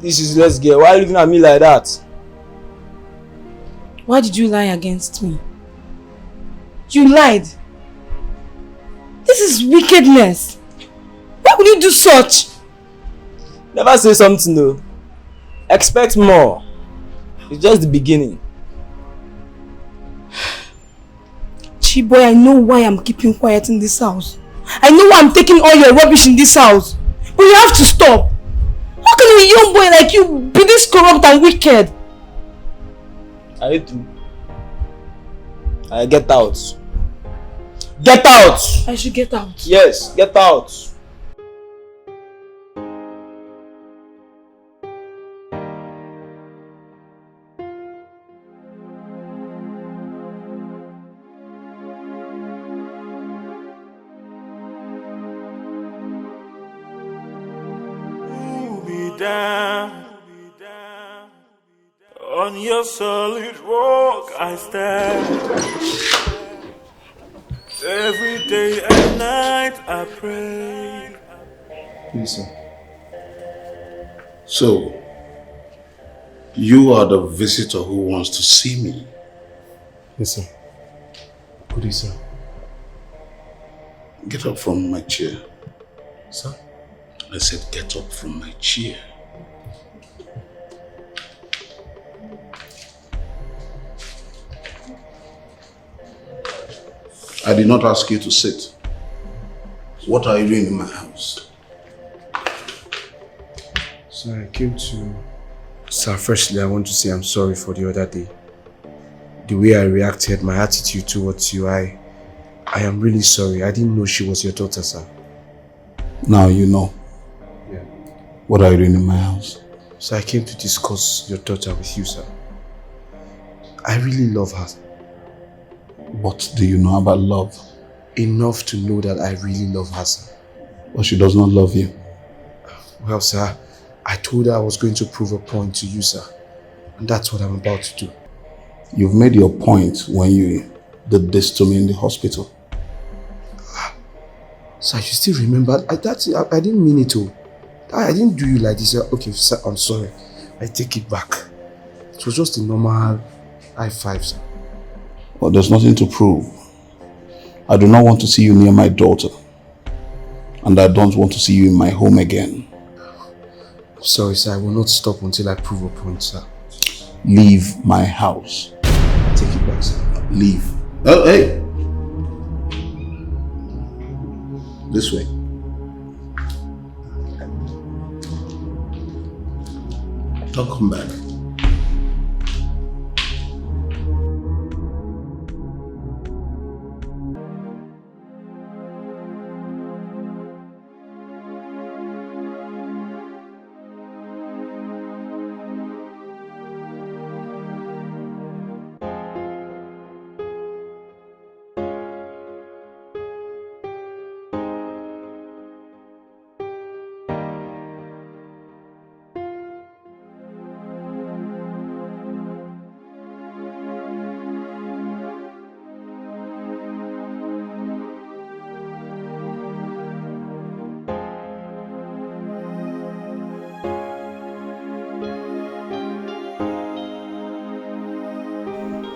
This is let's get. Why are you looking at me like that? Why did you lie against me? You lied. This is wickedness. Why would you do such? Never say something though. Expect more. It's just the beginning. Chiboy, I know why I'm keeping quiet in this house. I know why I'm taking all your rubbish in this house. But you have to stop. How can a young boy like you be this corrupt and wicked? I do. Get out. Get out! I should get out. Yes, get out. On your solid rock I stand. Every day and night I pray. Listen. So, you are the visitor who wants to see me? Listen. Good day, sir. Get up from my chair. Sir? I said get up from my chair. I did not ask you to sit. What are you doing in my house? Sir, I came to... Sir, firstly, I want to say I'm sorry for the other day. The way I reacted, my attitude towards you, I am really sorry. I didn't know she was your daughter, sir. Now you know. Yeah. What are you doing in my house? So I came to discuss your daughter with you, sir. I really love her. What do you know about love? Enough to know that I really love her, sir. But she does not love you. Well, sir, I told her I was going to prove a point to you, sir. And that's what I'm about to do. You've made your point when you did this to me in the hospital. Sir, you still remember? I didn't mean it to. I didn't do you like this. Okay, sir, I'm sorry. I take it back. It was just a normal high five, sir. Well, there's nothing to prove. I do not want to see you near my daughter. And I don't want to see you in my home again. Sorry, sir. I will not stop until I prove a point, sir. Leave my house. Take it back, sir. Leave. Oh, hey! This way. Don't come back.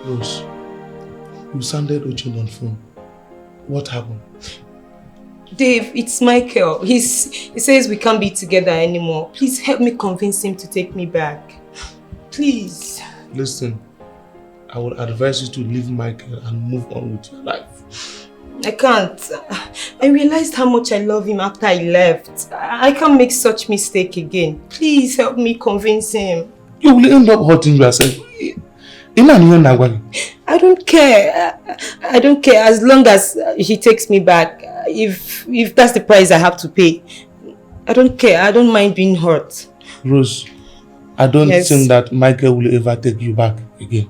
Rose, you sounded urgent on phone. What happened? Dave, it's Michael. He says we can't be together anymore. Please help me convince him to take me back. Please. Listen, I would advise you to leave Michael and move on with your life. I can't. I realized how much I love him after I left. I can't make such mistake again. Please help me convince him. You will end up hurting yourself. I don't care. I don't care as long as he takes me back. If that's the price I have to pay. I don't care. I don't mind being hurt. Rose, I don't think that Michael will ever take you back again.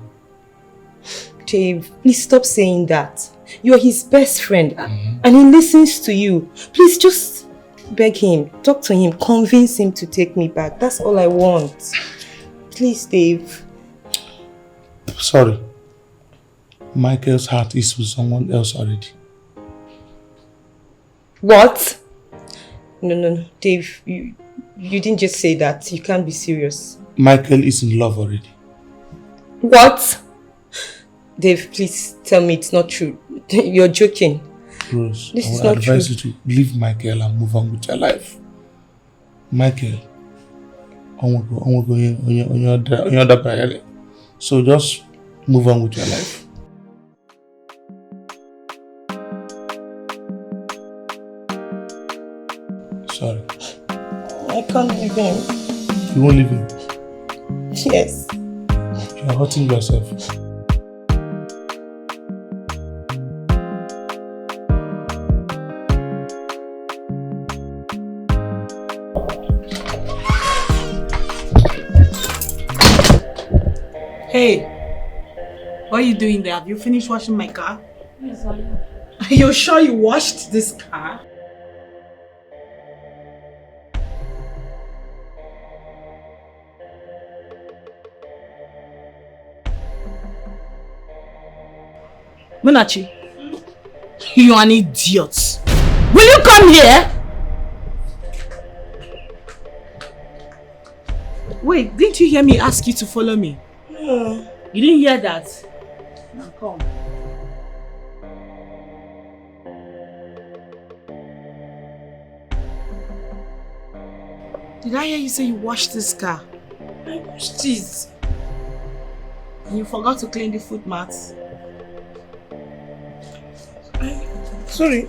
Dave, please stop saying that. You're his best friend and he listens to you. Please just beg him, talk to him, convince him to take me back. That's all I want. Please, Dave. Sorry. Michael's heart is with someone else already. What? No, Dave, You didn't just say that. You can't be serious. Michael is in love already. What? Dave, please tell me it's not true. You're joking. Rose, This I is would not advise true. you to leave Michael and move on with your life. Michael, so just move on with your life. Sorry. I can't leave him. You won't leave him. Yes. You're hurting yourself. Hey, what are you doing there? Have you finished washing my car? Yes, I am. Are you sure you washed this car? Munachi, you are an idiot. Will you come here? Wait, didn't you hear me ask you to follow me? No. You didn't hear that? Now come. Did I hear you say you washed this car? I washed it. And you forgot to clean the foot mats? Sorry.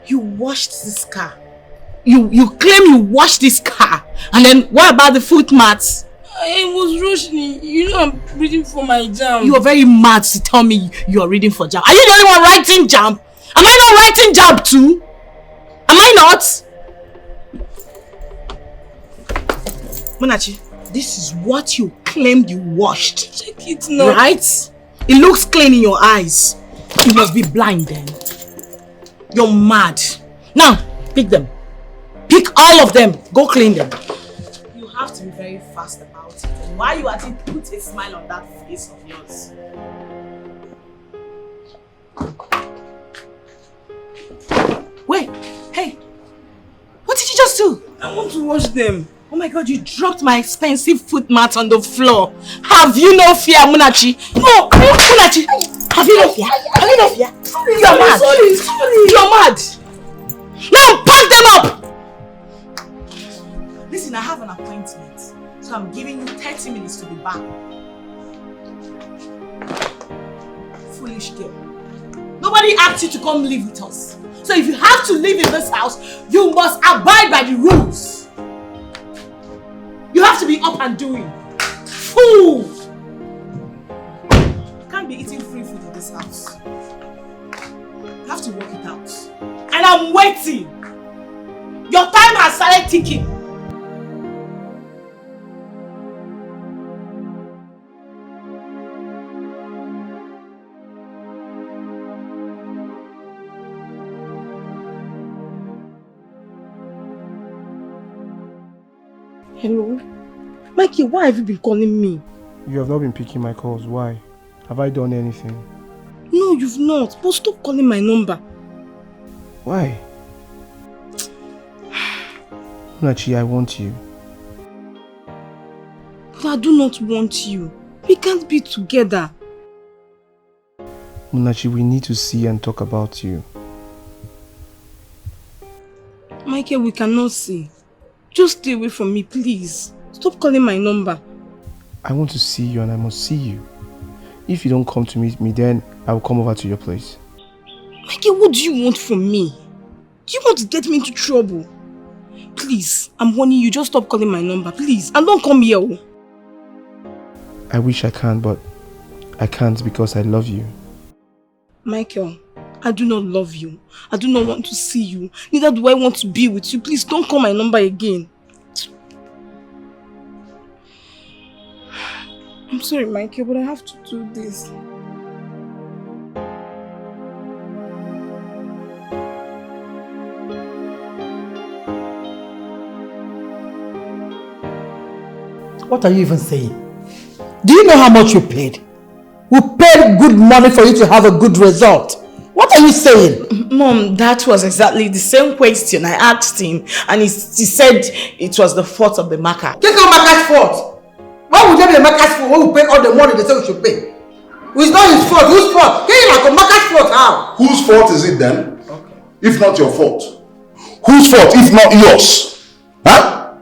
You washed this car. You claim you washed this car. And then what about the foot mats? I was rushing. You know I'm reading for my exam. You are very mad to tell me you are reading for JAMB. Are you the only one writing JAMB? Am I not writing JAMB too? Am I not? Munachi, this is what you claimed you washed. Check it now. Right? It looks clean in your eyes. You must be blind then. You're mad. Now, pick them. Pick all of them. Go clean them. You have to be very fast about it. And while you at it, put a smile on that face of yours. Wait, hey. What did you just do? I want to wash them. Oh my God, you dropped my expensive foot mat on the floor. Have you no fear, Munachi? No, Munachi. Have you no fear? Have you no fear? You're mad. Sorry. You're mad. Now pack them up. Listen, I have an appointment. So I'm giving you 30 minutes to be back. Foolish girl. Nobody asked you to come live with us. So if you have to live in this house, you must abide by the rules. You have to be up and doing. Fool! You can't be eating free food in this house. You have to work it out. And I'm waiting. Your time has started ticking. Hello? Mikey, why have you been calling me? You have not been picking my calls. Why? Have I done anything? No, you've not. But stop calling my number. Why? Munachi, I want you. But I do not want you. We can't be together. Munachi, we need to see and talk about you. Michael, we cannot see. Just stay away from me, please. Stop calling my number. I want to see you and I must see you. If you don't come to meet me, then I will come over to your place. Michael, what do you want from me? Do you want to get me into trouble? Please, I'm warning you, just stop calling my number, please. And don't come here. Oh. I wish I can, but I can't because I love you. Michael, I do not love you. I do not want to see you. Neither do I want to be with you. Please don't call my number again. I'm sorry, Michael, but I have to do this. What are you even saying? Do you know how much you paid? We paid good money for you to have a good result. What are you saying? Mom, that was exactly the same question I asked him, and he said it was the fault of the marker. It's not marker's fault. Why would there be a marker's fault when we pay all the money they say we should pay? It's not his fault. Whose fault? Can you like a marker's fault? How? Whose fault is it then? Okay. If not your fault. Whose fault if not yours? Huh?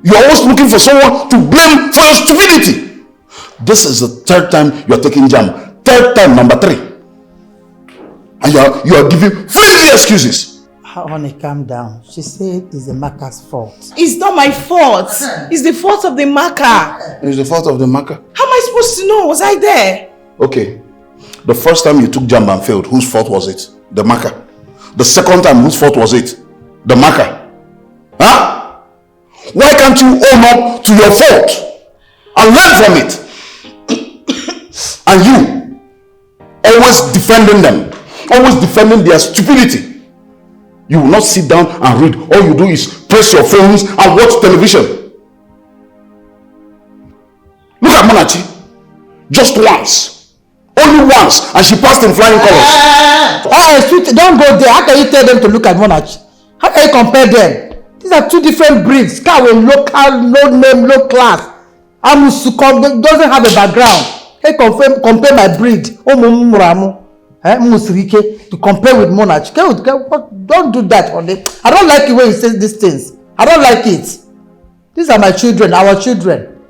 You're always looking for someone to blame for your stupidity. This is the third time you're taking jam. Third time, number 3. And you are giving flimsy excuses. Honey, calm down. She said it's the marker's fault. It's not my fault. It's the fault of the marker. It's the fault of the marker? How am I supposed to know? Was I there? Okay. The first time you took jam and failed, whose fault was it? The marker. The second time, whose fault was it? The marker. Huh? Why can't you own up to your fault and learn from it? And you, always defending them, always defending their stupidity. You will not sit down and read. All you do is press your phones and watch television. Look at Monachi. Just once. Only once. And she passed in flying colors. Sweet, don't go there. How can you tell them to look at Monachi? How can you compare them? These are two different breeds. Cow with local, no name, no class. Amusu doesn't have a background. Hey, compare my breed. To compare with Monarch. Don't do that, honey. I don't like the way he says these things. I don't like it. These are my children, our children.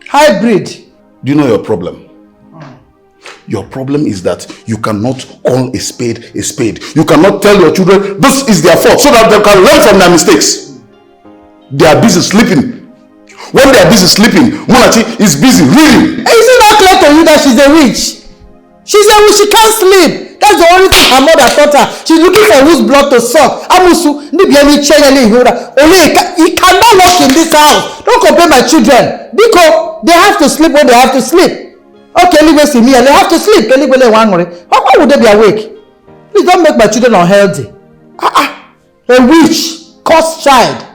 Hybrid. Do you know your problem? Your problem is that you cannot call a spade a spade. You cannot tell your children this is their fault so that they can learn from their mistakes. They are busy sleeping. When they are busy sleeping, Monachi is busy reading. Is it not clear to you that she's a witch? She's a witch, she can't sleep. That's the only thing her mother taught her. She's looking for whose blood to suck. Amusu, he cannot work in this house. Don't compare my children. Because they have to sleep when they have to sleep. Okay, leave us in here. They have to sleep. Why would they be awake? Please don't make my children unhealthy. A witch, cursed child.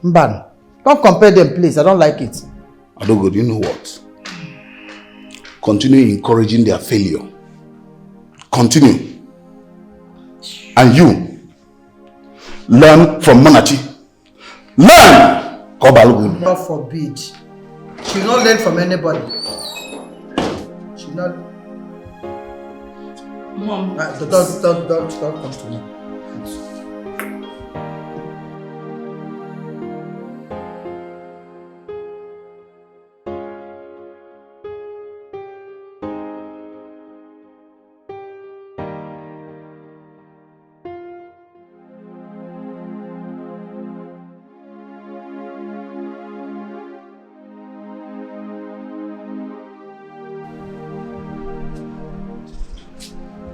Mban. Don't compare them, please. I don't like it. Adogo, do you know what? Continue encouraging their failure. Continue. And you, learn from Monachi. Learn! God forbid. She will not learn from anybody. She will not. Mom. Don't come to me.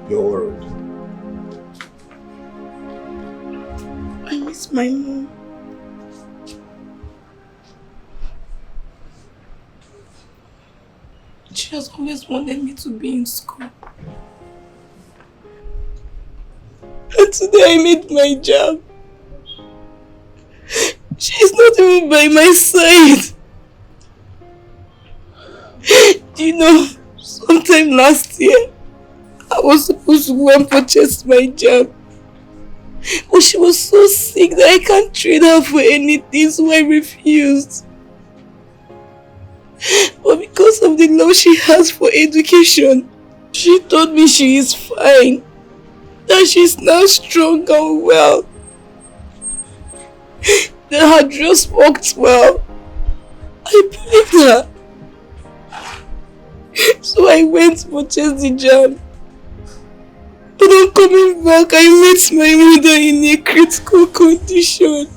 You're worried. I miss my mom. She has always wanted me to be in school. And today I made my job. She's not even by my side. Do you know, sometime last year, I was supposed to go and purchase my job. But she was so sick that I can't trade her for anything, so I refused. But because of the love she has for education, she told me she is fine. That she's now strong and well. That her dress worked well. I believed her. So I went to purchase the job. But on coming back, I met my mother in a critical condition.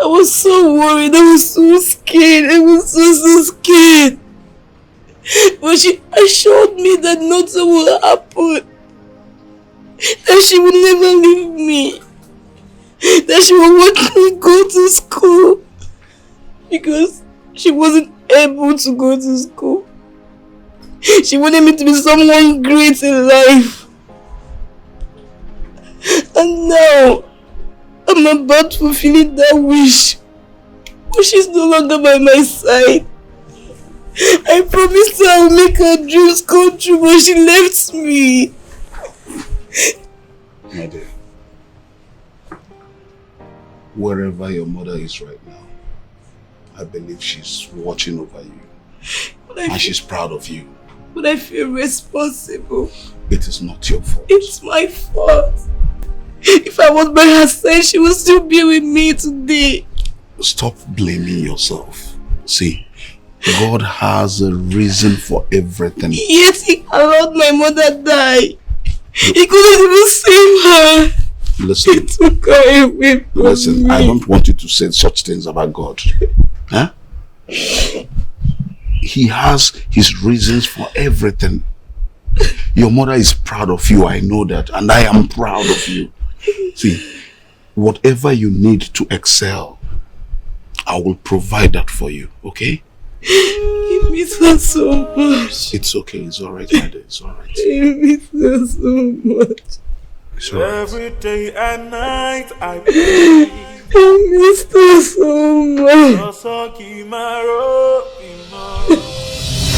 I was so worried, I was so scared, I was so scared. But she assured me that nothing will happen. That she will never leave me. That she will want me to go to school. Because she wasn't able to go to school. She wanted me to be someone great in life. And now, I'm about fulfilling that wish. But she's no longer by my side. I I promised her I would make her dreams come true, but she left me. My dear, wherever your mother is right now, I believe she's watching over you. And she's proud of you. But I feel responsible. It is not your fault. It's my fault. If I was by her side, she would still be with me today. Stop blaming yourself. See, God has a reason for everything. Yet he allowed my mother die. He couldn't even save her. Listen. He took her away from Listen, me. I don't want you to say such things about God. Huh? He has his reasons for everything. Your mother is proud of you, I know that, and I am proud of you. See, whatever you need to excel, I will provide that for you, okay? I miss her so much. It's okay, it's alright, my dear, it's alright. I miss her so much. It's alright. Every day and night I pray. I miss her so much.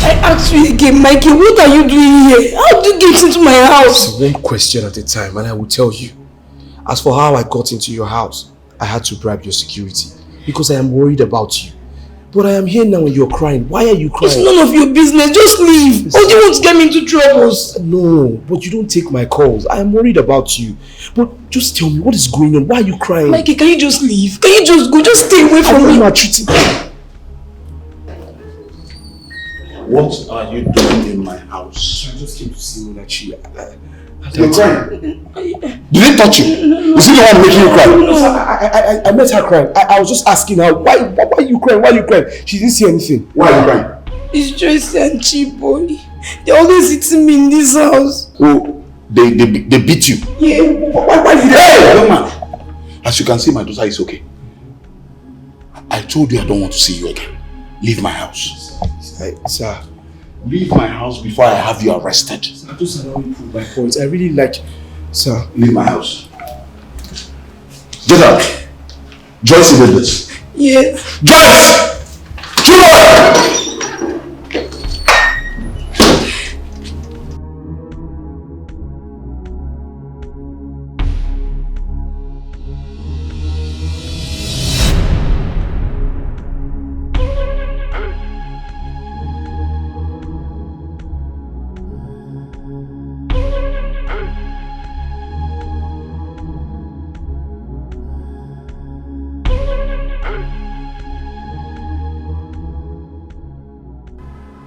I asked you again, Mikey, what are you doing here? How did you get into my house? It's one question at a time, and I will tell you. As for how I got into your house, I had to bribe your security because I am worried about you. But I am here now and you're crying. Why are you crying? It's none of your business. Just leave. Or do you want to get me into troubles? No, but you don't take my calls. I am worried about you. But just tell me, what is going on? Why are you crying? Mikey, can you just leave? Can you just go? Just stay away from me. I'm not treating. What are you doing in my house? I just came to see Munachi. You're crying? Did he touch you? Is he the one making you cry? No, I met her crying. I was just asking her, why are you crying? Why are you crying? She didn't say anything. Why are you crying? It's Joyce and Cheap Boy. They're always hitting me in this house. Oh, they beat you? Yeah. Why did they? Hey, young man. As you can see, my daughter is okay. I told you I don't want to see you again. Leave my house. Sir. Leave my house before I have you arrested. I just allow you to prove my point. I really like... Sir. Leave my house. Get out. Joyce did this. Yes. Joyce! Come on!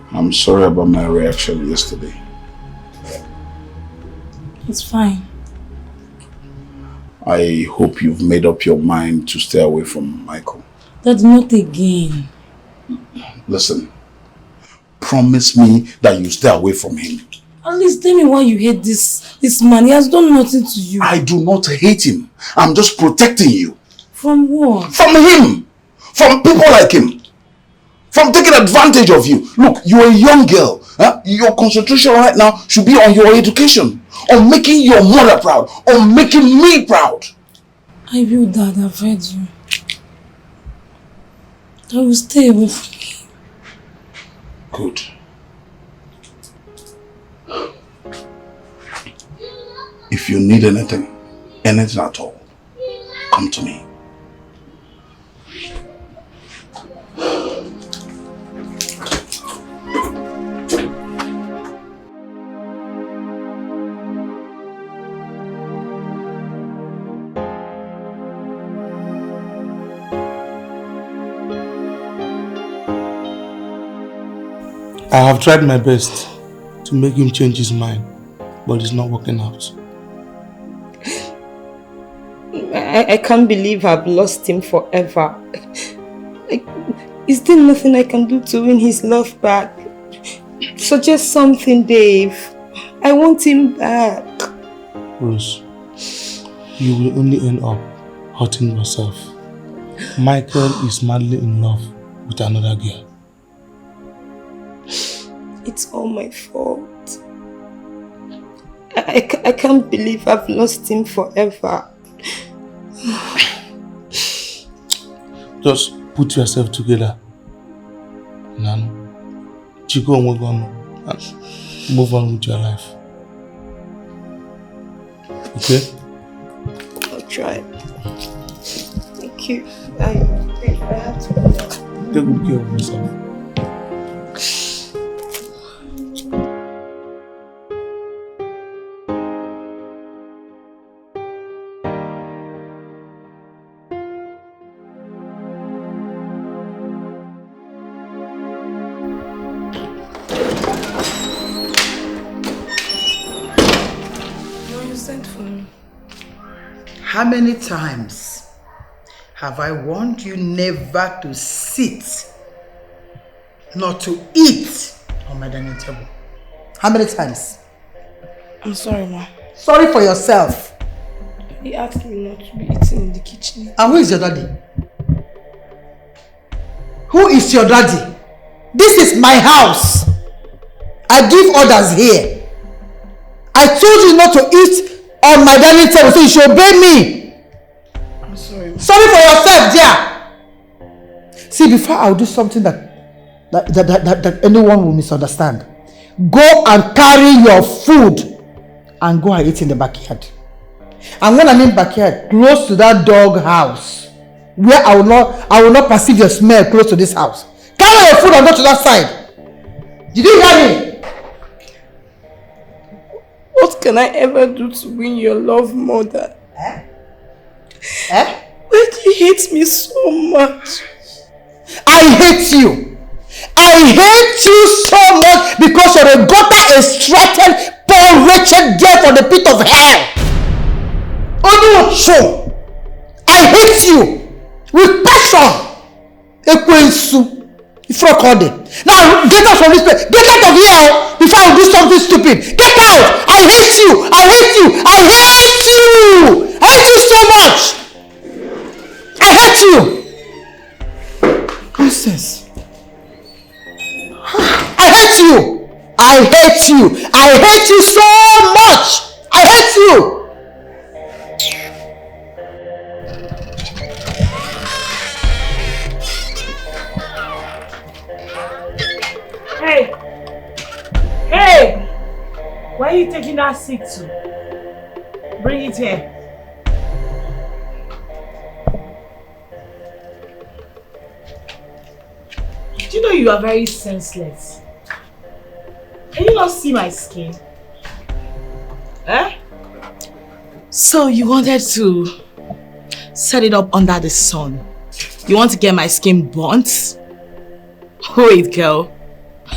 I'm sorry about my reaction yesterday. It's fine. I hope you've made up your mind to stay away from Michael. That's not again. Listen, promise me that you stay away from him. At least tell me why you hate this man. He has done nothing to you. I do not hate him. I'm just protecting you. From what? From him. From people like him. From taking advantage of you. Look, you're a young girl. Huh? Your concentration right now should be on your education. On making your mother proud. On making me proud. I will, Dad. I've heard you. I will stay away from you. Good. If you need anything at all, come to me. I have tried my best to make him change his mind, but it's not working out. I can't believe I've lost him forever. Is there nothing I can do to win his love back? Suggest something, Dave. I want him back. Rose, you will only end up hurting yourself. Michael is madly in love with another girl. It's all my fault. I can't believe I've lost him forever. Just put yourself together, Nano. Chico and we're gonna move on with your life. Okay? I'll try. Thank you. I have to go. Take good care of yourself. How many times have I warned you never to sit, not to eat on my dining table? How many times? I'm sorry, Ma. Sorry for yourself. He asked me not to be eating in the kitchen. And who is your daddy? Who is your daddy? This is my house. I give orders here. I told you not to eat on my dining table, so you should obey me. I'm sorry. Sorry for yourself, dear. See, before I'll do something that anyone will misunderstand, go and carry your food and go and eat in the backyard. And when I mean backyard, close to that dog house, where I will not perceive your smell close to this house. Carry your food and go to that side. Did you hear me? What can I ever do to win your love, Mother? Eh? Why do you hate me so much? I hate you. I hate you so much because you're a gutter-extracted, poor, wretched girl for the pit of hell. Oh no, I hate you with passion. Now get out from this place. Get out of here before I do something stupid. Get out. I hate you. I hate you. I hate you. I hate you so much. I hate you. Nonsense. I hate you. I hate you. I hate you so much. I hate you. Hey! Hey! Where are you taking that seat to? Bring it here. Do you know you are very senseless? Can you not see my skin? Eh? So you wanted to set it up under the sun. You want to get my skin burnt? Wait, girl.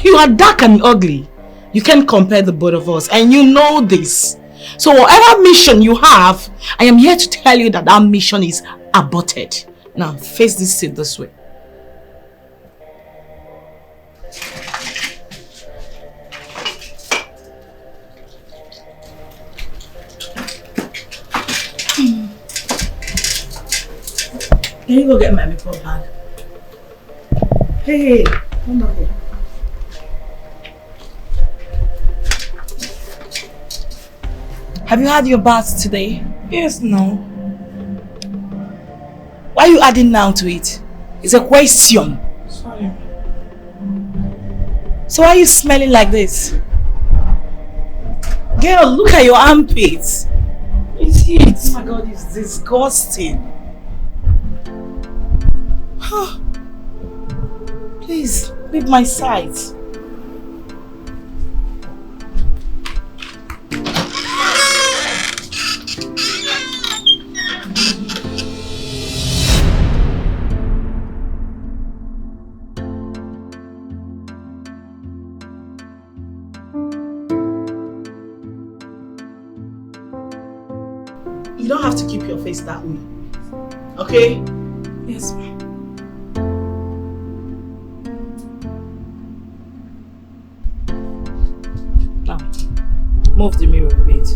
You are dark and ugly. You can't compare the both of us, and you know this. So whatever mission you have, I am here to tell you that that mission is aborted. Now, face this seat this way. Can you go get my makeup bag? Hey, come back here. Have you had your bath today? Yes, no. Why are you adding now to it? It's a question. Sorry. So why are you smelling like this? Girl, look at your armpits. It's heat. Oh my God, it's disgusting. Please, leave my side. You don't have to keep your face that way. Okay? Yes, ma'am. Now, move the mirror a bit.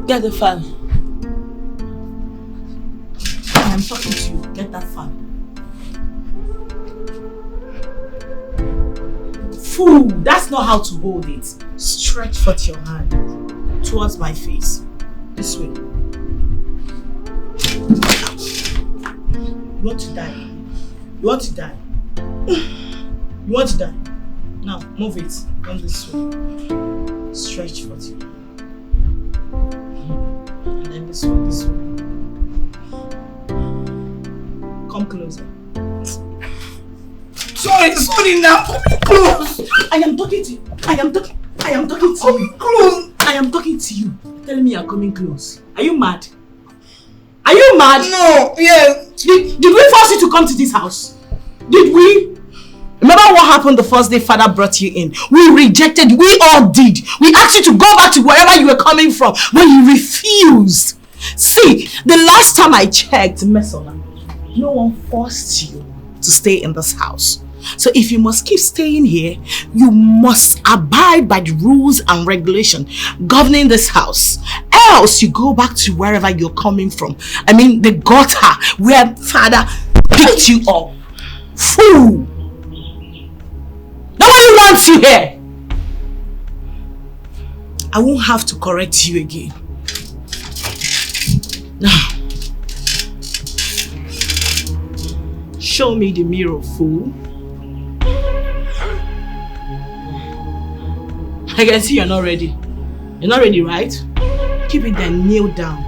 Get the fan. I'm talking to you. Get that fan. Fool! That's not how to hold it. Stretch forth your hand towards my face. this way. You want to die? You want to die? You want to die? Now, move it. Come this way. Stretch for you. And then this way, this way. Come closer. Sorry now. Come close. I am talking to you. I am talking to you. Close. I am talking to you. Telling me you are coming close. Are you mad? Are you mad? No, yes. Did we force you to come to this house? Did we? Remember what happened the first day father brought you in? We rejected you. We all did. We asked you to go back to wherever you were coming from, but you refused. See, the last time I checked, Mesona, no one forced you to stay in this house. So if you must keep staying here, you must abide by the rules and regulations governing this house. Else you go back to wherever you're coming from. I mean the gutter where father picked you up. Fool! Nobody wants you here. I won't have to correct you again. Now, show me the mirror, fool. I can see you're not ready. You're not ready, right? Keep it there, kneel down.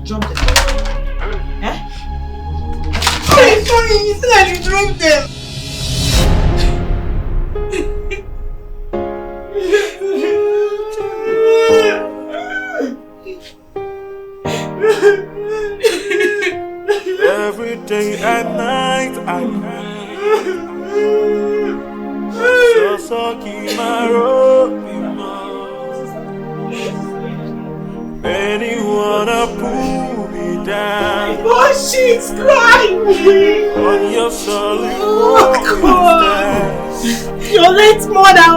Drop them. Eh? Sorry, you said I should drop them. Every day and night I pray. So keep my rope in anyone to pull me down. Oh, she's crying. On your solid Oh, God. You're late, mother.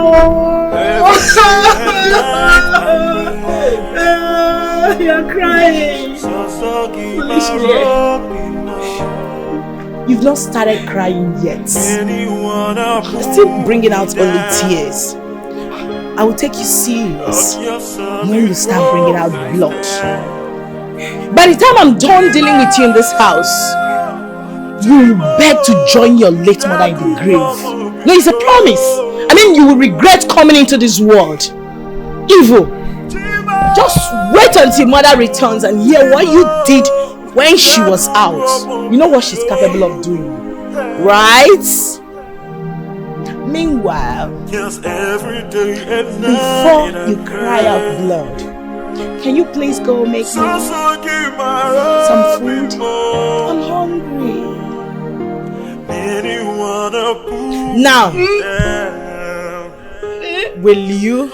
You're crying. So keep my rope in You've not started crying yet. You're still bringing out only tears. I will take you serious when you start bringing out blood. By the time I'm done dealing with you in this house, you will beg to join your late mother in the grave. No, it's a promise. I mean, you will regret coming into this world. Evil. Just wait until mother returns and hear what you did when she was out. You know what she's capable of doing, right? Meanwhile, before you cry out blood, can you please go make me some food? I'm hungry. Now, will you?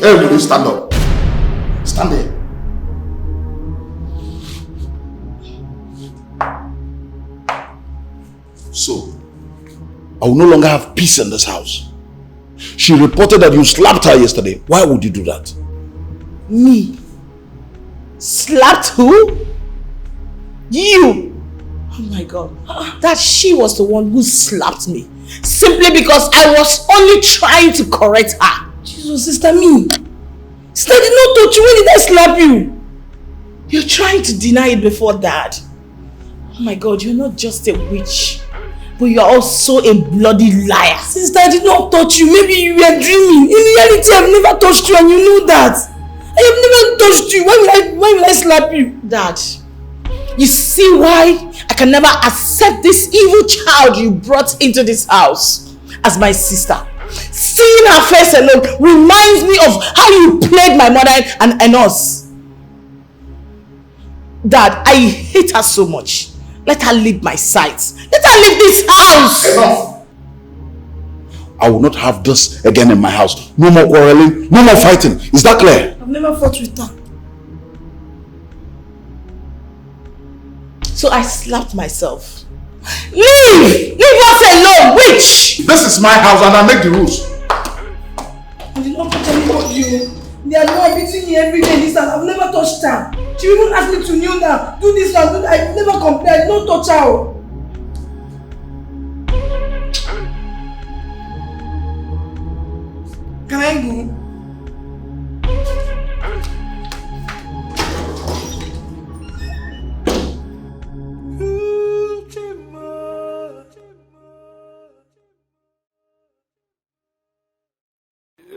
Everybody stand up. Stand there. So, I will no longer have peace in this house. She reported that you slapped her yesterday. Why would you do that? Me? Slapped who? You! Oh my God. That she was the one who slapped me. Simply because I was only trying to correct her. Jesus, sister, me. Sister, I did not touch you. When did I slap you? You're trying to deny it before Dad. Oh my God, you're not just a witch, but you're also a bloody liar. Sister, I did not touch you. Maybe you were dreaming. In reality, I've never touched you and you know that. I have never touched you. Why will I slap you? Dad, you see why I can never accept this evil child you brought into this house as my sister. Seeing her face alone reminds me of how you played my mother and us. Dad, I hate her so much. Let her leave my sight. Let her leave this house. Enough. I will not have this again in my house. No more quarreling, no more fighting. Is that clear? I've never fought with her. So I slapped myself. Leave! Leave us alone, witch! This is my house and I make the rules. I did not touch anybody. They are the one beating me every day in this house. I've never touched her. She even asked me to kneel down. Do this one, do that. I've never complained. I did not touch her. Can I go?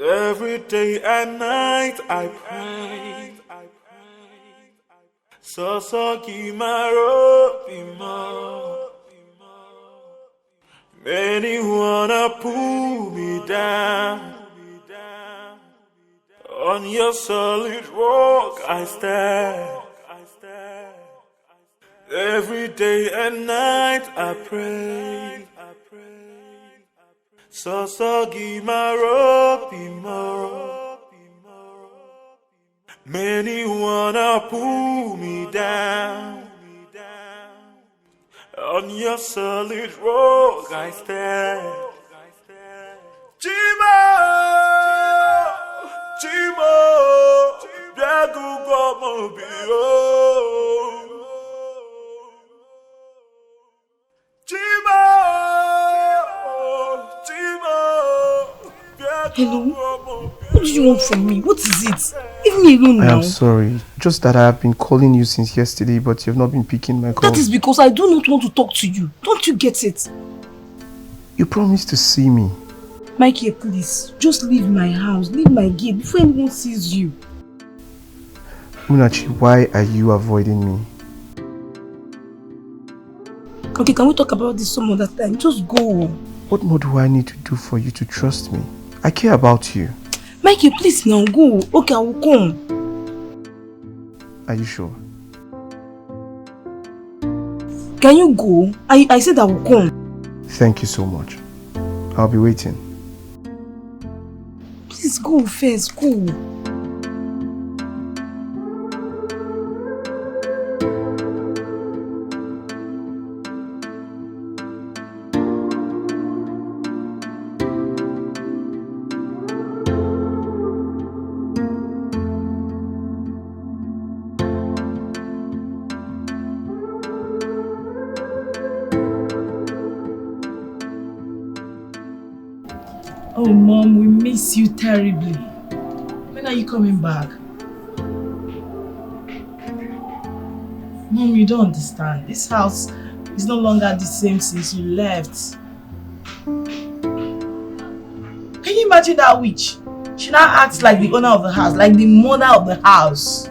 Every day and night I pray. So Kimaro Bimo. Many wanna pull me down. On your solid rock I stand. Every day and night I pray. So Kimaro Bimo. Many wanna pull me down. On your solid rock I stand. Chimo, Chimo, Biagu Gomo Bio. Chimo, Chimo, Hello? What do you want from me? What is it? Leave me alone now. I am sorry. Just that I have been calling you since yesterday, but you have not been picking my call. That is because I do not want to talk to you. Don't you get it? You promised to see me. Mikey, please. Just leave my house. Leave my gate before anyone sees you. Munachi, why are you avoiding me? Okay, can we talk about this some other time? Just go. What more do I need to do for you to trust me? I care about you. Mikey, please now go. Okay, I will come. Are you sure? Can you go? I said I will come. Thank you so much. I'll be waiting. Please go first, go. Oh, Mom, we miss you terribly. When are you coming back? Mom, you don't understand. This house is no longer the same since you left. Can you imagine that witch? She now acts like the owner of the house, like the mother of the house.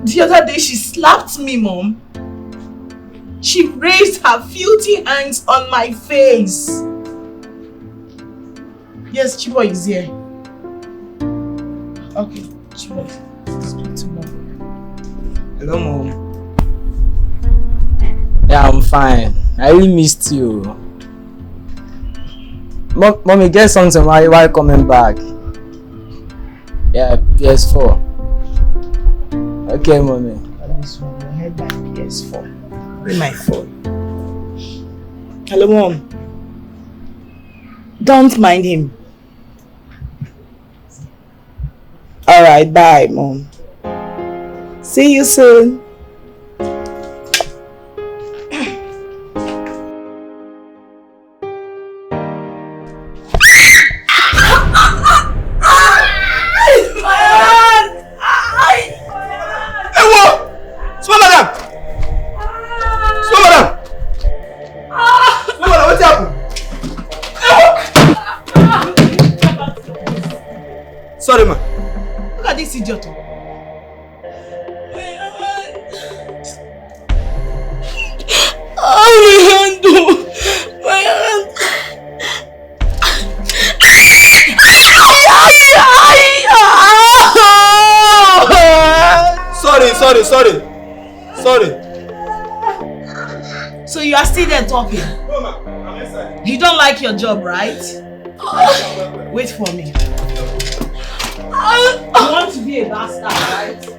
The other day she slapped me, Mom. She raised her filthy hands on my face. Yes, Chibo is here. Okay, Chibo, speak to Mom. Hello, Mom. Yeah, I'm fine. I really missed you. Mommy, get something while coming back. Yeah, PS4. Okay, Mommy. This one, your head by PS4. Bring my phone. Hello, Mom. Don't mind him. Alright, bye, Mom. See you soon. Sorry, ma. Look at this idiot. Oh, my hand, oh. My hand. Sorry. So you are still there talking? No, ma. I'm inside. You don't like your job, right? Wait for me. You want to be a bastard, right?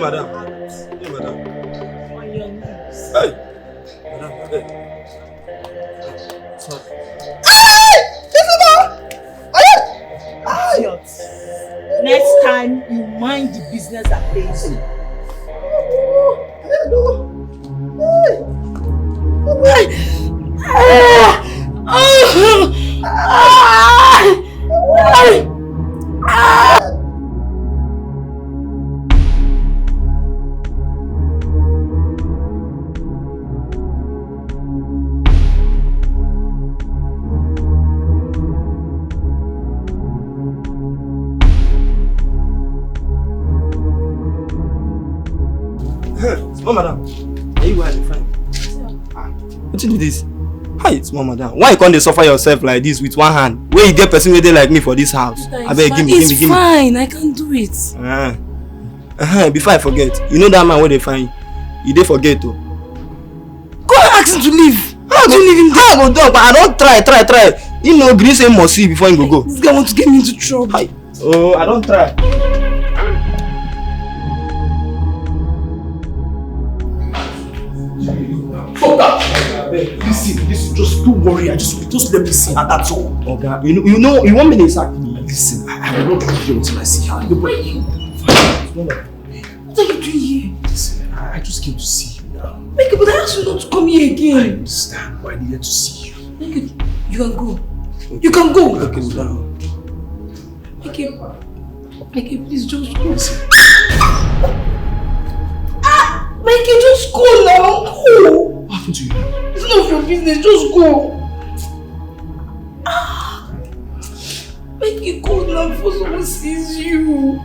madam. Hey, madam. Hey. Madam, hey. Next time, you mind the business that pays you. Small madam, are you well fine? What you do this? Hi, small madam. Why you can't suffer yourself like this with one hand? Where you get person where they like me for this house? I beg, give me. It's fine, I can do it. Before I forget, you know that man where they find you dey forget to. Go and ask him to leave. How do you leave him there? I go do, but I don't try. You know, Grace say must see before you go. This guy wants to get me into trouble. Hi. Oh, I don't try. Fuck that! Listen, just don't worry. Just let me see her. That's all. Okay, you know, you want me to sack me? Listen, I will not leave you until I see her. Nobody. What are you doing here? Listen, I just came to see you now. Make it, but I asked you not to come here again. I understand, but I needed to see you. Make it, you can go. You can go. Okay, down. Make it, please just go. Listen. Make it, just go now. Go. What happened to you? It's none of your business. Just go. Make it go now before someone sees you.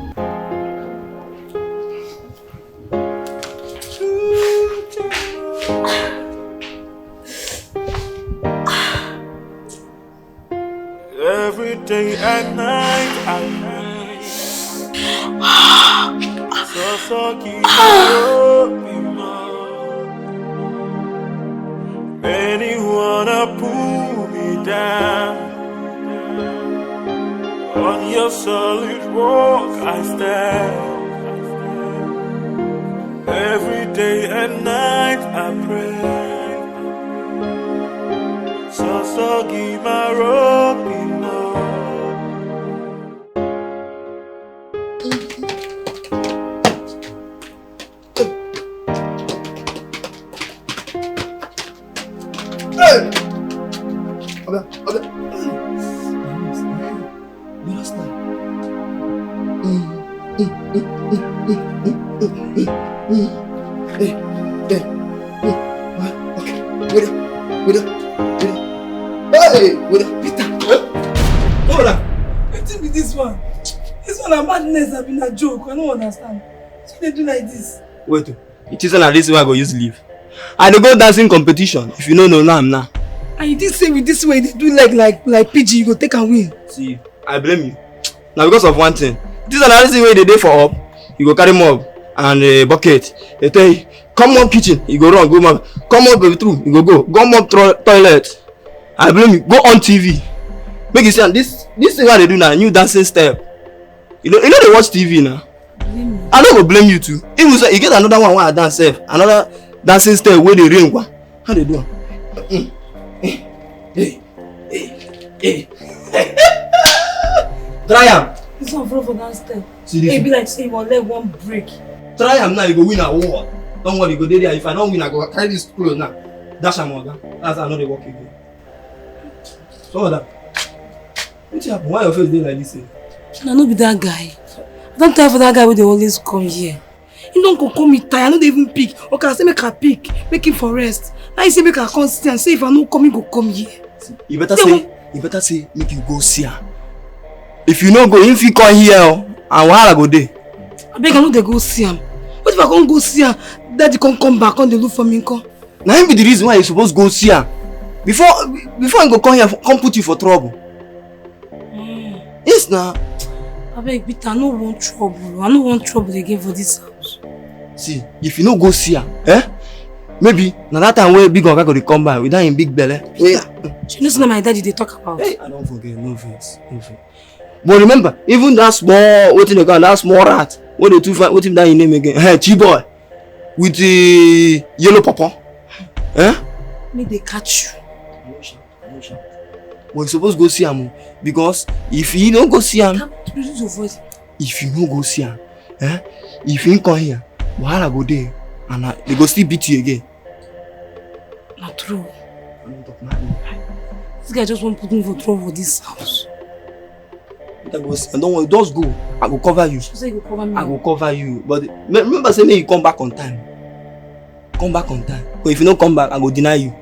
Every day and night I pray. So keep many wanna pull me down. On your solid rock I stand. Every day and night I pray. So give my rock, you know. Madness have been a joke. I don't understand. So they do like this. Wait, it isn't at least where I go use leave. I dey go dancing competition. If you know now I'm now. And you did say with this way they do like PG, you go take and win. See, I blame you. Now because of one thing. This another way they dey for up. You go carry mob and a bucket. They tell you, come up kitchen. You go run, go mob. Come up bathroom. You go. Go mob toilet. I blame you. Go on TV. Make you see this thing what they do now. New dancing step. You know they watch TV now. I don't go blame you too. Even say you get another one where I dance safe, another dancing step where they rain one. How they do? Try am. This one for that step. See this. It be like say your leg won't break. Try am now, you go win a war. Don't worry, you go there. If I don't win, I go carry this clothes now. Dash am oga. That's how I know they work again. So that. What happen? Why your face dey like this? I no be that guy. I don't tire for that guy when they always come here. He don't go call me tired. I no dey even pick. Okay, I say make her pick, make him for rest. Now he say make her come sit and say if I no come, he go come here. You better say make you go see her. If you no go, if you come here, and wahala go dey. I beg I no dey go see him. What if I can't go see her? Daddy can't come back, come dey look for me, come. Now him be the reason why you suppose go see her. Before he go come here, come put you for trouble. Yes, now. I beg, Peter, I no want trouble. I no want trouble again for this house. See, if you no go see her, maybe na that time where big oga go dey come by without him big belle. She knows not my daddy they talk about. Hey, I don't forget, no vex. But remember, even that small, wetin they call that small rat, What they two find? What him that name again? Hey, Chiboy with the yellow papa. Eh? May they catch you. But you supposed to go see him because if you don't go see him, Can't reduce your voice. if you don't go see him, if you come here, wahala go there and they go still beat you again. Not true. This guy just won't put me for trouble for this house. And don't worry, just go. I will cover you. So you go cover me. I will cover you. But remember, say me you come back on time. Come back on time. But if you don't come back, I will deny you.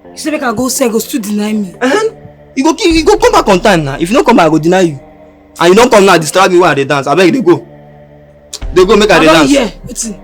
You say make I go say, go still deny me. You go come back on time now. If you don't come back, I will deny you. And you don't come now, disturb me while I dey dance. I beg they go. They go make I dey dance. Yeah, it's it.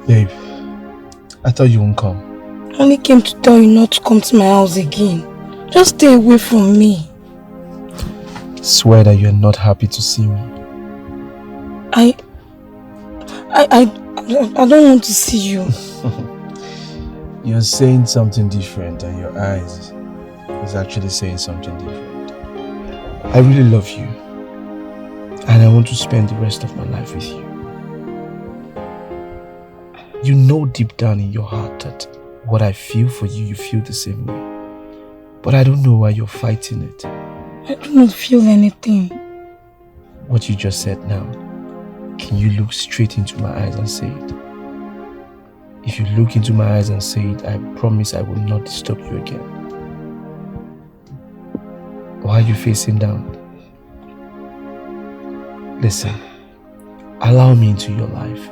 Babe, I thought you won't come. I only came to tell you not to come to my house again. Just stay away from me. Swear that you're not happy to see me. I don't want to see you. You're saying something different and your eyes is actually saying something different. I really love you and I want to spend the rest of my life with you. You know deep down in your heart that what I feel for you, you feel the same way. But I don't know why you're fighting it. I do not feel anything. What you just said now, can you look straight into my eyes and say it? If you look into my eyes and say it, I promise I will not disturb you again. Why are you facing down? Listen, allow me into your life.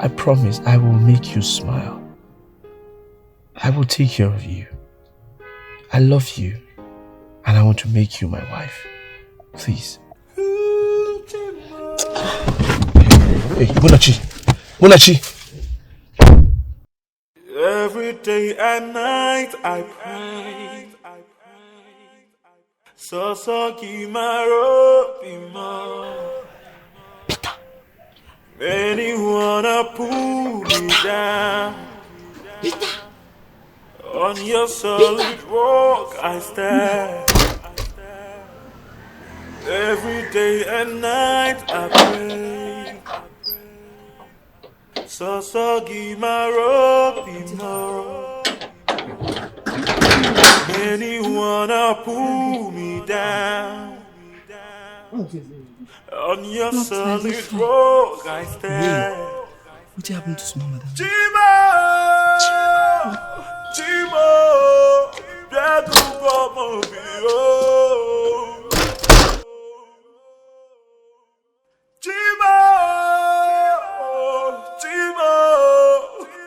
I promise I will make you smile. I will take care of you. I love you and I want to make you my wife. Please. Hey, Munachi. Every day and night I pray. So Kimaro Pima. Many wanna pull me down. On your solid rock I stand. Every day and night I pray. So Kimaro Pima. Many wanna pull me down. On your solid rock I stand. What happened to small madam? Chimo, biagu gomo bio. Chimo,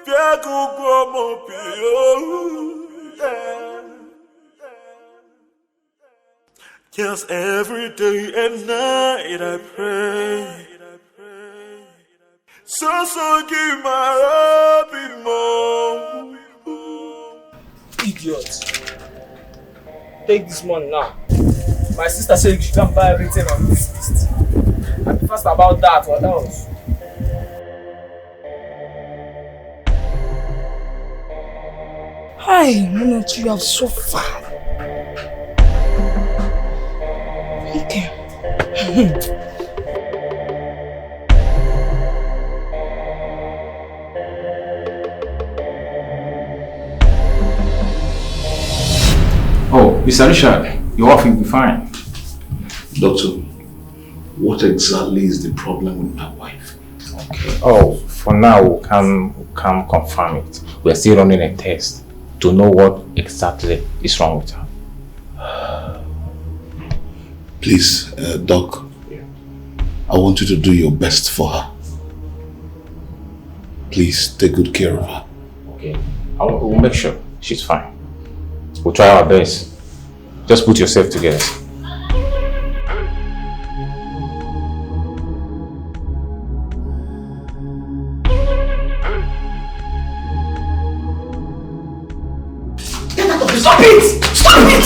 biagu gomo bio. Yes, every day and night I pray. So give my happy mom. Idiot. Take this money now. My sister said you should come buy everything on this list. And be fast about that, what else? Hi, Munachi, you have so far. Okay. Oh, Mr. Richard, your wife will be fine. Doctor, What exactly is the problem with my wife? Okay. Oh, for now we can't confirm it. We are still running a test to know what exactly is wrong with her. Please, Doc, I want you to do your best for her. Please, take good care of her. Okay. We'll make sure she's fine. We'll try our best. Just put yourself together. Stop it! Stop it!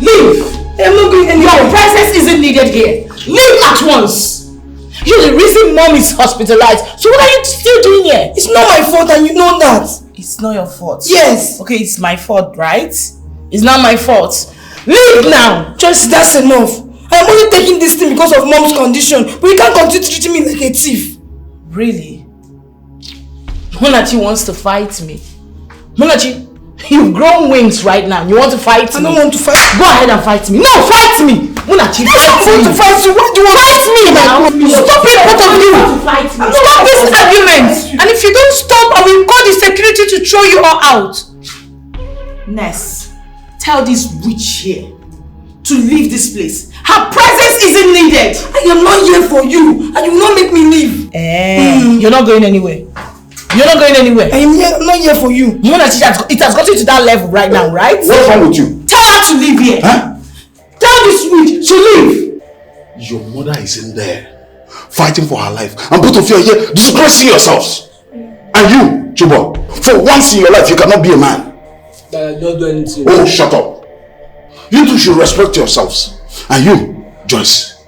Leave! I'm not going anywhere. Your presence isn't needed here. Leave at once! You're the reason mom is hospitalized. So what are you still doing here? It's not my fault and you know that. It's not your fault. Yes. Okay, it's my fault, right? It's not my fault. Leave now! Just that's enough. I'm only taking this thing because of mom's condition, but you can't continue treating me like a thief. Really? Munachi wants to fight me. Munachi, you've grown wings right now. You want to fight me? I don't want to fight. Go ahead and fight me. No, fight me! Munachi, fight me! I want to fight you. What do you want? Fight me now! Stop it, both of you! Stop this argument! And if you don't stop, I will call the security to throw you all out. Ness, tell this witch here to leave this place. Her presence isn't needed. I am not here for you, and you will not make me leave. You're not going anywhere. You're not going anywhere. I'm not here for you. Munachi, it has gotten to that level right now, right? What's wrong with you? Tell her to leave here. Huh? Tell this witch to leave. Your mother is in there, fighting for her life, and both of you are here disgracing yourselves. And you, Chuba, for once in your life, you cannot be a man. Don't do anything. Oh, shut up. You two should respect yourselves. And you, Joyce,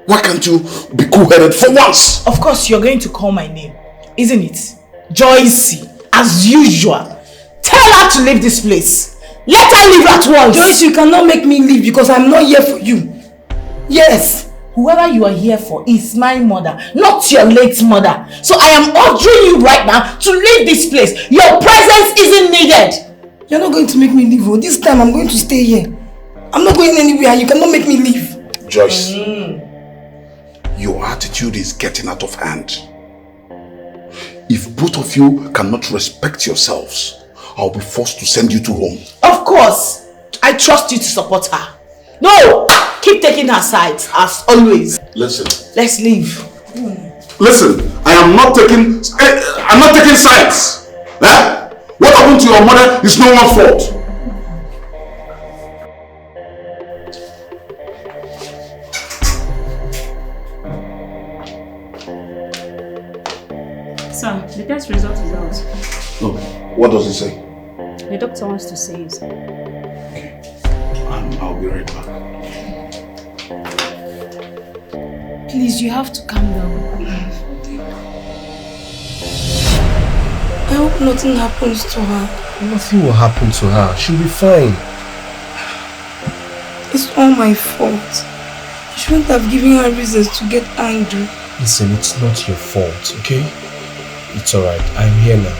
why can't you be cool-headed for once? Of course, you're going to call my name, isn't it? Joyce, as usual. Tell her to leave this place. Let her leave at once. Joyce, you cannot make me leave because I'm not here for you. Yes. Whoever you are here for is my mother, not your late mother. So I am ordering you right now to leave this place. Your presence isn't needed. You're not going to make me leave. Oh. This time I'm going to stay here. I'm not going anywhere. You cannot make me leave. Joyce, your attitude is getting out of hand. If both of you cannot respect yourselves, I'll be forced to send you to home. Of course. I trust you to support her. No! Keep taking her sides, as always. Listen. Let's leave. Listen, I'm not taking sides. Eh? What happened to your mother is no one's fault. Sir, the test result is out. No. What does it say? The doctor wants to see you, sir. Okay. I'll be right back. Please, you have to calm down. I hope nothing happens to her. Nothing will happen to her. She'll be fine. It's all my fault. I shouldn't have given her reasons to get angry. Listen, it's not your fault, okay? It's alright. I'm here now.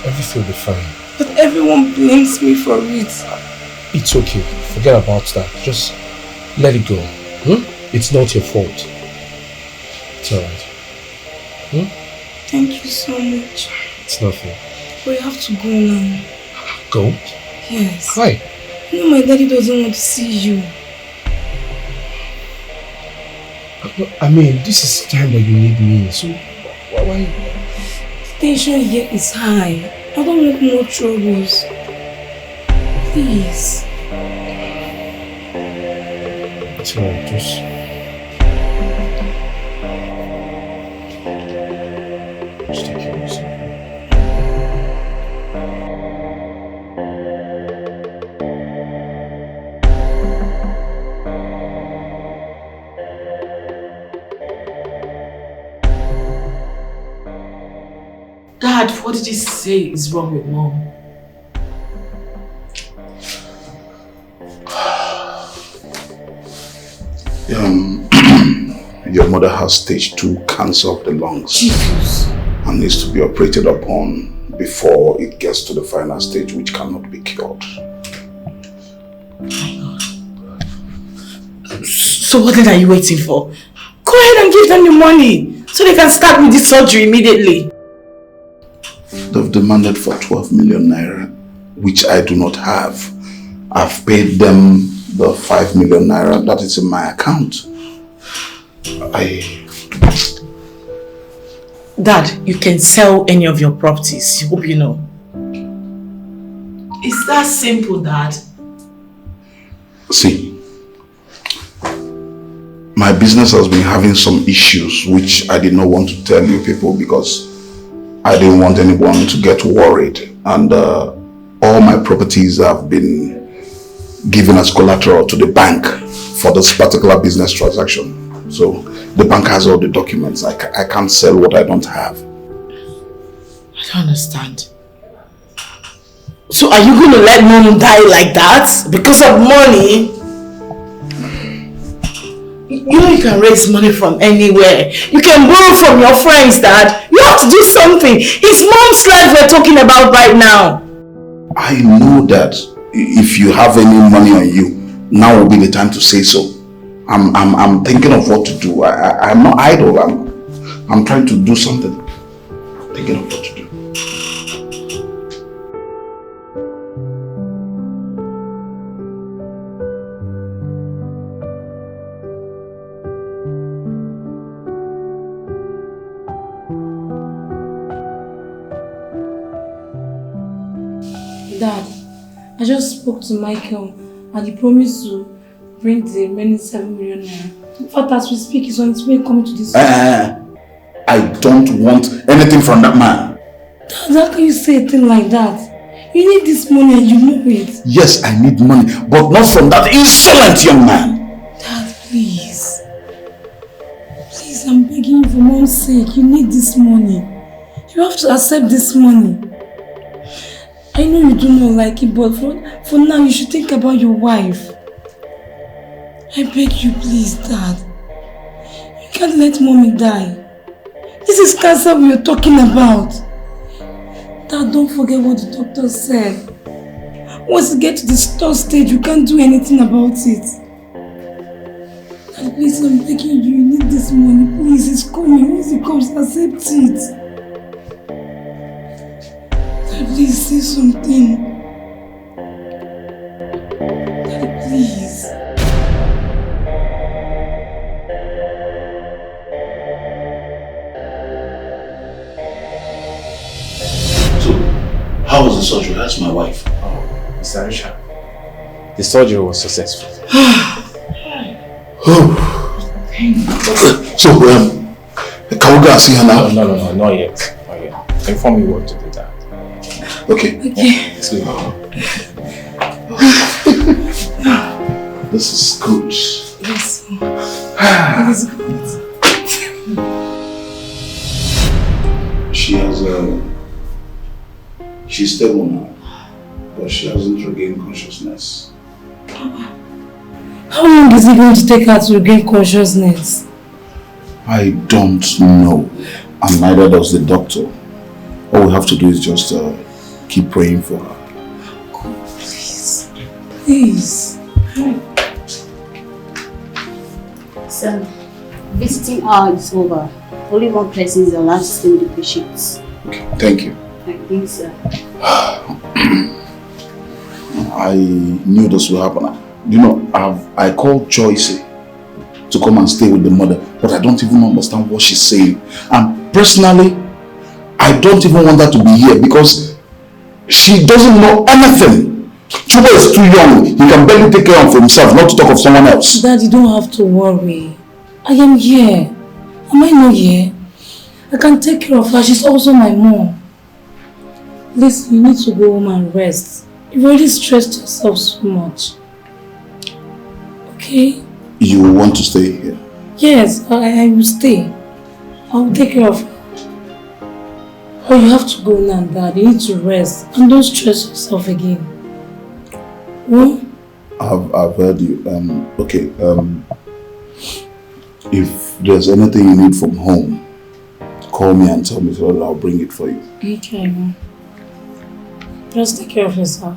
Everything will be fine. But everyone blames me for it. It's okay. Forget about that. Just let it go. It's not your fault. It's alright. Thank you so much. It's nothing. But you have to go now. Go? Yes. Why? You know my daddy doesn't want to see you. I mean, this is the time that you need me. So, why? The tension here is high. I don't want more troubles. Please. It's alright, just take care of yourself. Dad, what did you say is wrong with Mom? Your mother has stage 2 cancer of the lungs. Jesus. And needs to be operated upon before it gets to the final stage, which cannot be cured. So what then are you waiting for? Go ahead and give them the money so they can start with the surgery immediately. They've demanded for 12 million naira, which I do not have. I've paid them the 5 million naira that is in my account. Dad, you can sell any of your properties. Hope you know. It's that simple, Dad. See, my business has been having some issues which I did not want to tell you people because I didn't want anyone to get worried, and all my properties have been given as collateral to the bank for this particular business transaction. So the bank has all the documents. I can't sell what I don't have. I don't understand. So are you going to let Mom die like that because of money? You know you can raise money from anywhere. You can borrow from your friends, Dad. You have to do something. It's Mom's life we're talking about right now. I know that if you have any money on you, now will be the time to say so. I'm thinking of what to do. I'm not idle. I'm trying to do something. I'm thinking of what to do. Dad, I just spoke to Michael and he promised to bring the remaining 7 million naira. In fact, as we speak, he's on his way coming to this. I don't want anything from that man. Dad, how can you say a thing like that? You need this money and you know it. Yes, I need money, but not from that insolent young man. Dad, please. Please, I'm begging you for Mom's sake. You need this money. You have to accept this money. I know you do not like it, but for now you should think about your wife. I beg you, please, Dad. You can't let Mommy die. This is cancer we are talking about. Dad, don't forget what the doctor said. Once you get to the third stage, you can't do anything about it. Dad, please, I'm begging you, you need this money. Please, it's coming. Once it comes, accept it. Dad, please, say something. Dad, please. How was the surgery? That's my wife. Oh, Mr. Richard. The surgery was successful. So, can we go and see her now? No, not yet. Not yet. Inform me what to do that. Okay. Okay. Let's go. This is good. Yes. It is good. She's stable now, but she hasn't regained consciousness. How long is it going to take her to regain consciousness? I don't know, and neither does the doctor. All we have to do is just keep praying for her. God, please. Please. So, visiting hour is over. Only one person is allowed to stay with the patients. Okay, thank you. I think so. I knew this would happen. You know, I called Joyce to come and stay with the mother, but I don't even understand what she's saying. And personally, I don't even want her to be here because she doesn't know anything. Chuba is too young. He can barely take care of himself, not to talk of someone else. Dad, you don't have to worry. I am here. Am I not here? I can take care of her. She's also my mom. Listen, you need to go home and rest. You've already stressed yourself so much. Okay? You want to stay here? Yes, I will stay. I will take care of her. Oh, you have to go now, Dad. You need to rest. And don't stress yourself again. What? I've heard you. Okay. If there's anything you need from home, call me and tell me so I'll bring it for you. Okay, Mom. Just take care of yourself.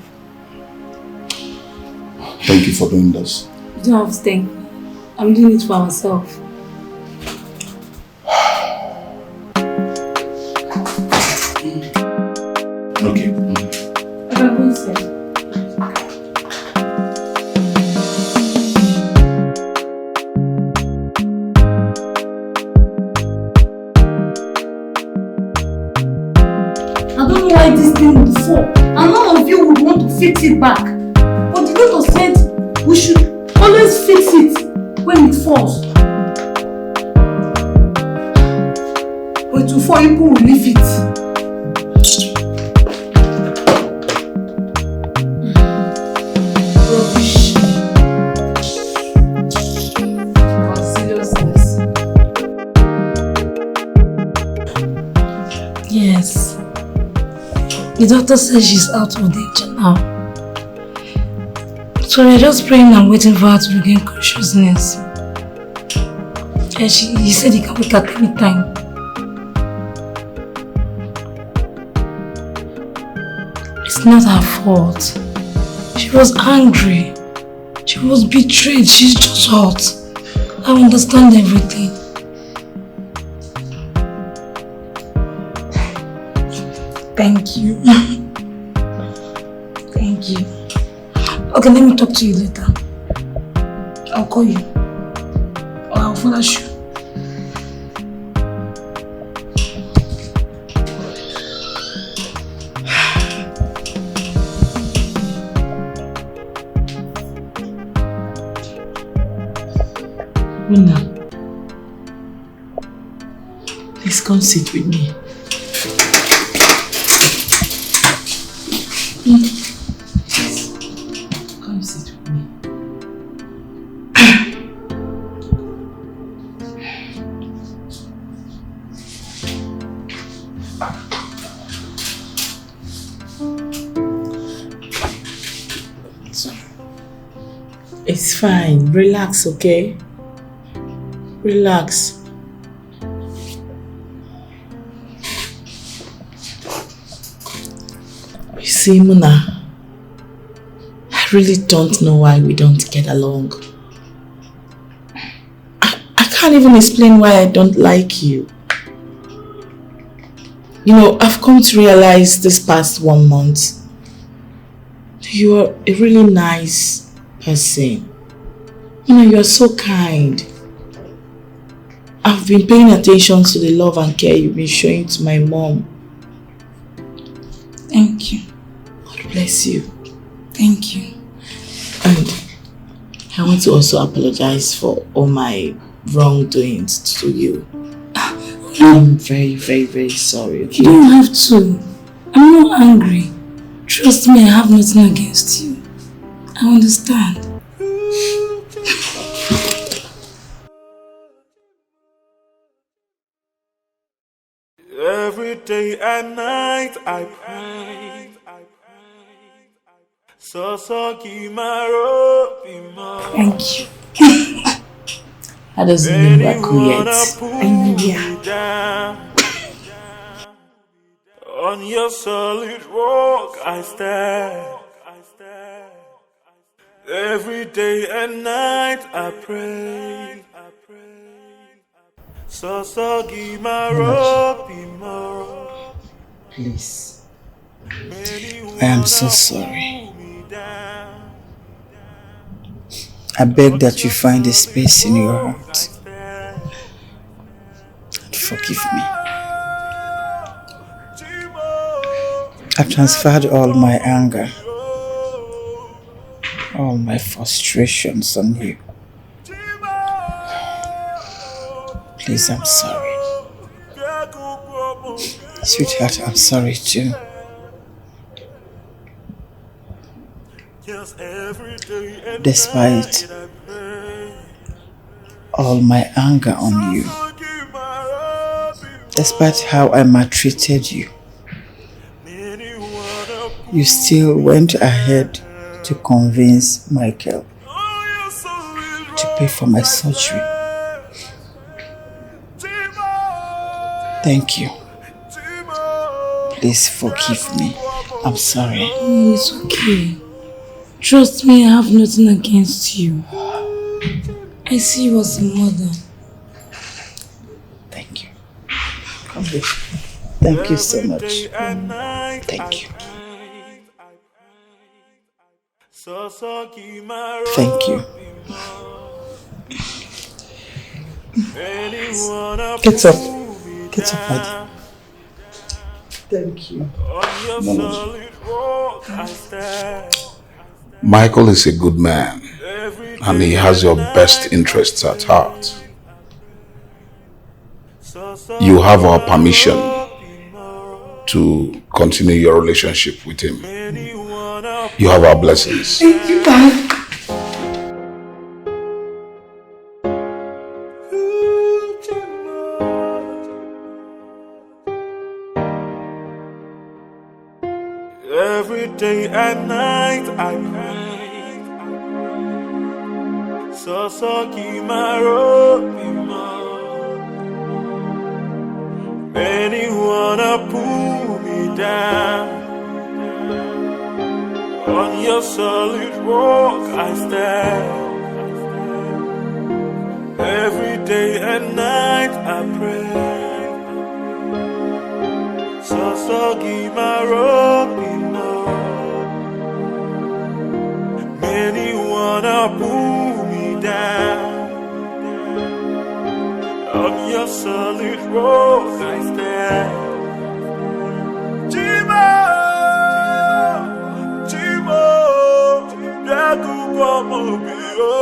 Thank you for doing this. You don't have to thank me. I'm doing it for ourselves. Okay. I can go inside. I don't know why this thing would fall, and none of you would want to fix it back. But the doctor said we should always fix it when it falls. But to fall, people will leave it. Rubbish. How seriousness. Yes. The doctor says she's out of danger now. So we're just praying and waiting for her to regain consciousness. And he said he can wake at any time. It's not her fault. She was angry. She was betrayed. She's just hurt. I understand everything. Thank you. Thank you. Okay, let me talk to you later. I'll call you. Or I'll flash you. Una, please come sit with me. Come sit with me. It's fine. Relax, okay? Relax. You see, Muna, I really don't know why we don't get along. I can't even explain why I don't like you. You know, I've come to realize this past 1 month, you're a really nice person. You know, you're so kind. I've been paying attention to the love and care you've been showing to my mom. Thank you. God bless you. Thank you. And I want to also apologize for all my wrongdoings to you. I'm very, very, very sorry. Okay? You don't have to. I'm not angry. Trust me, I have nothing against you. I understand. Every day and night I pray. So give my rope. Thank you. That doesn't mean we're cool yet. I know we are. On your solid rock I stand. Every day and night I pray. So give my rope. Please. I am so sorry. I beg that you find a space in your heart and forgive me. I've transferred all my anger, all my frustrations on you. Please, I'm sorry. Sweetheart, I'm sorry too. Despite all my anger on you, despite how I maltreated you, you still went ahead to convince Michael to pay for my surgery. Thank you. Please forgive me. I'm sorry. No, it's okay. Trust me, I have nothing against you. I I see you as a mother. Thank you. Come here. Thank you so much. Thank you. Thank you. Get up. Get up, buddy. Thank you. Michael is a good man, and he has your best interests at heart. You have our permission to continue your relationship with him. You have our blessings. Thank you, Dad. Every day and night I pray. So kimaro bimo. Many wanna pull me down. On your solid rock I stand. Every day and night I pray. So kimaro bimo. Many wanna pull me down. On your solid rock I stand. Chimo, Chimo, Yaku Kwamubio.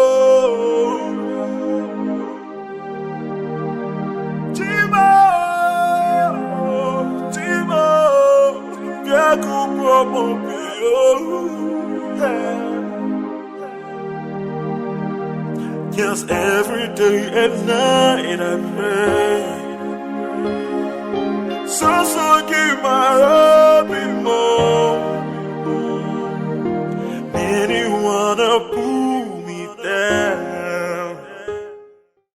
Chimo, Chimo, Yaku Kwamubio. Yes, every day and night I pray. So give my